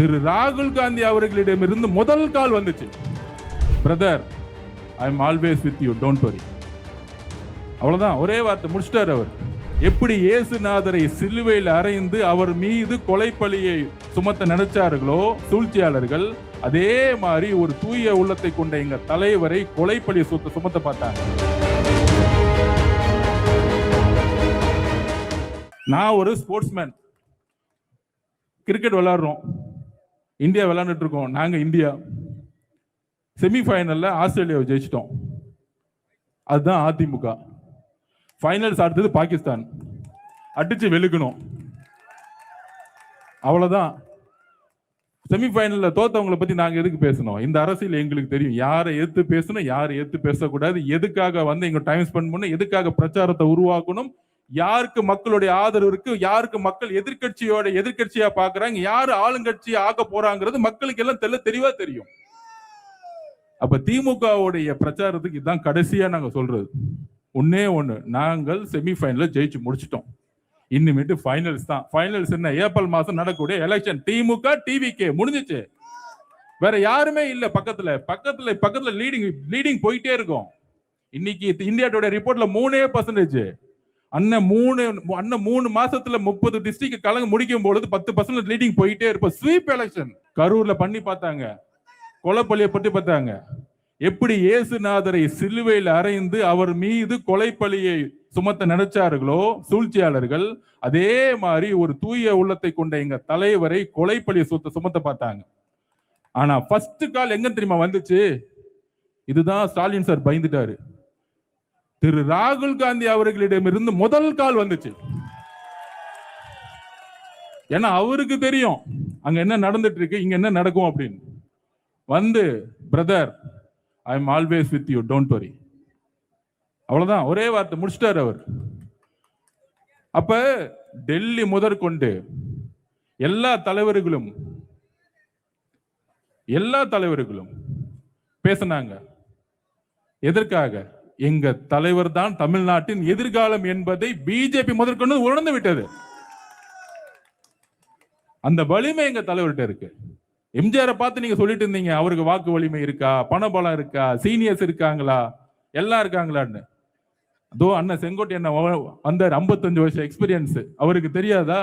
திரு ராகுல் காந்தி அவர்களிடமிருந்து முதல் கால் வந்துச்சு. Brother, I am always with you, don't worry. அவ்வளவுதான், ஒரே வார்த்தை முடிச்சிட்டார் அவர். எப்படி இயேசுநாதரை சிலுவையில் அறைந்து அவர் மீது கொலைப்பழியை சுமத்த நினைச்சார்களோ சூழ்ச்சியாளர்கள், அதே மாதிரி ஒரு தூய உள்ளத்தை கொண்ட எங்க தலைவரை கொலைப்பழி சுமத்த பார்த்தாங்க. நான் ஒரு ஸ்போர்ட்ஸ்மேன், கிரிக்கெட் விளையாடுறோம், இந்தியா விளையாண்டுட்டு இருக்கோம். நாங்க இந்தியா செமிஃபைனல்ல ஆஸ்திரேலியாவை ஜெயிச்சிட்டோம். அதுதான் அதிமுக. ஃபைனல்ஸ் அடுத்தது பாகிஸ்தான், அடிச்சு வெளுக்கணும். அவ்வளவுதான். செமிஃபைனல்ல தோத்தவங்களை பத்தி நாங்க எதுக்கு பேசணும்? இந்த அரசியல் எங்களுக்கு தெரியும், யாரை எதிர்த்து பேசணும், யாரை எதிர்த்து பேசக்கூடாது, எதுக்காக வந்து எங்க டைம் ஸ்பெண்ட் பண்ணணும், எதுக்காக பிரச்சாரத்தை உருவாக்கணும், யாருக்கு மக்களுடைய ஆதரவு இருக்கு, யாருக்கு மக்கள் எதிர்கட்சியா பாக்குறாங்க, யாரு ஆளுங்கட்சியா ஆக்க போறாங்கிறது மக்களுக்கு எல்லாம் தெளிவா தெரியும். அப்ப திமுகவுடைய பிரச்சாரத்துக்கு இதுதான் கடைசியா நாங்க சொல்றது. ஒன்னே ஒண்ணு, நாங்கள் செமிஃபைனல்ல ஜெயிச்சு முடிச்சிட்டோம். இனிமேட்டு ஃபைனல்ஸ் தான். ஃபைனல்ஸ் என்ன, ஏப்ரல் மாசம் நடக்கக்கூடிய எலெக்ஷன். திமுக டிவிகே முடிஞ்சிச்சு, வேற யாருமே இல்ல. பக்கத்துல லீடிங் போயிட்டே இருக்கும். இன்னைக்கு இந்தியா டுடே ரிப்போர்ட்ல 3%. அண்ணன் 3 மாசத்துல 30 டிஸ்ட்ரிக்ட் கலங்க முடிக்கும் பொழுது 10% லீடிங் போயிட்டே இருப்போம். ஸ்வீப் எலெக்ஷன் கரூர்ல பண்ணி பார்த்தாங்க, கொலைப்பழியை பற்றி பார்த்தாங்க. எப்படி இயேசுநாதரை சிலுவையில் அறைந்து அவர் மீது கொலைப்பழியை சுமத்த நினைச்சார்களோ சூழ்ச்சியாளர்கள், அதே மாதிரி ஒரு தூய உள்ளத்தை கொண்ட எங்க தலைவரை கொலைப்பழியை சுமத்த பார்த்தாங்க. ஆனா ஃபர்ஸ்ட் கால் எங்க தெரியுமா வந்துச்சு? இதுதான் ஸ்டாலின் சார் பயந்துட்டாரு. திரு ராகுல் காந்தி அவர்களிடமிருந்து முதல் கால் வந்துச்சு. ஏன்னா அவருக்கு தெரியும் அங்க என்ன நடந்துட்டு இருக்கு, இங்க என்ன நடக்கும் அப்படின்னு. வந்து, brother, I am always with you, don't worry. அவ்வளவுதான், ஒரே வார்த்தை முடிச்சிட்டார் அவர். அப்ப டெல்லி முதற்கொண்டு எல்லா தலைவர்களும் பேசினாங்க. எதற்காக? எங்க தலைவர் தான் தமிழ்நாட்டின் எதிர்காலம் என்பதை பிஜேபி முதற்கொண்டு உணர்ந்து விட்டது. அந்த வலிமை எங்க தலைவர்கிட்ட இருக்கு. எம்ஜிஆரை பார்த்து நீங்க சொல்லிட்டு இருந்தீங்க, அவருக்கு வாக்கு வலிமை இருக்கா, பணபலம் இருக்கா, சீனியர்ஸ் இருக்காங்களா, எல்லாம் இருக்காங்களான்னு. அதோ அண்ணன் செங்கோட்டையன் வந்தார், 55 வருஷம் எக்ஸ்பீரியன்ஸ். அவருக்கு தெரியாதா?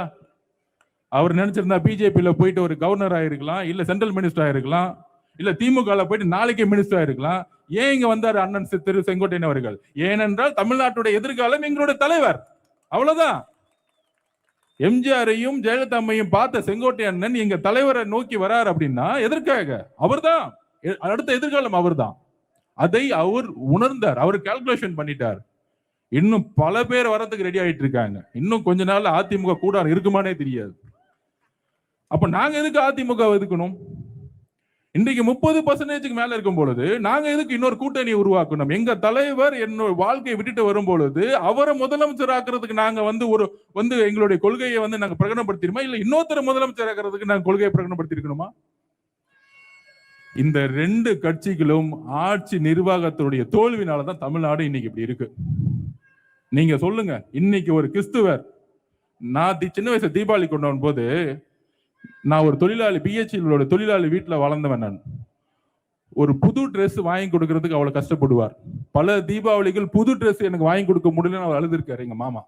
அவர் நினைச்சிருந்தா பிஜேபியில போயிட்டு ஒரு கவர்னர் ஆயிருக்கலாம், இல்ல சென்ட்ரல் மினிஸ்டர் ஆயிருக்கலாம், இல்ல திமுக போயிட்டு நாளைக்கே மினிஸ்டர் ஆயிருக்கலாம். ஏன் இங்க வந்தார் அண்ணன் திரு செங்கோட்டையன் அவர்கள்? ஏனென்றால் தமிழ்நாட்டுடைய எதிர்காலம் எங்களுடைய தலைவர். அவ்வளவுதான். எம்ஜிஆரையும் ஜெயலலிதாமையும் பார்த்த செங்கோட்டையன் எங்க தலைவரை நோக்கி வரார் அப்படின்னா எதற்காக? அவர்தான் அடுத்த எதிர்காலம், அவர்தான். அதை அவர் உணர்ந்தார், அவர் கால்குலேஷன் பண்ணிட்டார். இன்னும் பல பேர் வரதுக்கு ரெடி ஆயிட்டு இருக்காங்க. இன்னும் கொஞ்ச நாள் அதிமுக கூட இருக்குமானே தெரியாது. அப்ப நாங்க எதுக்கு அதிமுக எதுக்கணும்? இன்றைக்கு 30% மேல இருக்கும் பொழுது நாங்க எதுக்கு இன்னொரு கூட்டணி உருவாக்கணும்? எங்க தலைவர் என்னோட வாழ்க்கையை விட்டுட்டு வரும் பொழுது அவரை முதலமைச்சர் ஆக்குறதுக்கு நாங்க வந்து எங்களுடைய கொள்கையை நாங்க பிரகடனப்படுத்திருமா, இல்ல இன்னொருத்தர முதலமைச்சர் ஆக்குறதுக்கு நாங்க கொள்கையை பிரகடனப்படுத்திருக்கணுமா? இந்த 2 கட்சிகளும் ஆட்சி நிர்வாகத்துடைய தோல்வினாலதான் தமிழ்நாடு இன்னைக்கு இப்படி இருக்கு. நீங்க சொல்லுங்க, இன்னைக்கு ஒரு கிறிஸ்துவர், நான் சின்ன வயசு தீபாவளி கொண்டாடும் போது, நான் ஒரு தொழிலாளி, பிஹெச்ல தொழிலாளி வீட்டுல வளர்ந்தவன். நான் ஒரு புது ட்ரெஸ் வாங்கி கொடுக்கறதுக்கு அவ்வளவு கஷ்டப்படுவார். பல தீபாவளிகள் புது ட்ரெஸ் எனக்கு வாங்கி கொடுக்க முடியலன்னு அவர் அழுதுருக்காரு எங்க மாமா.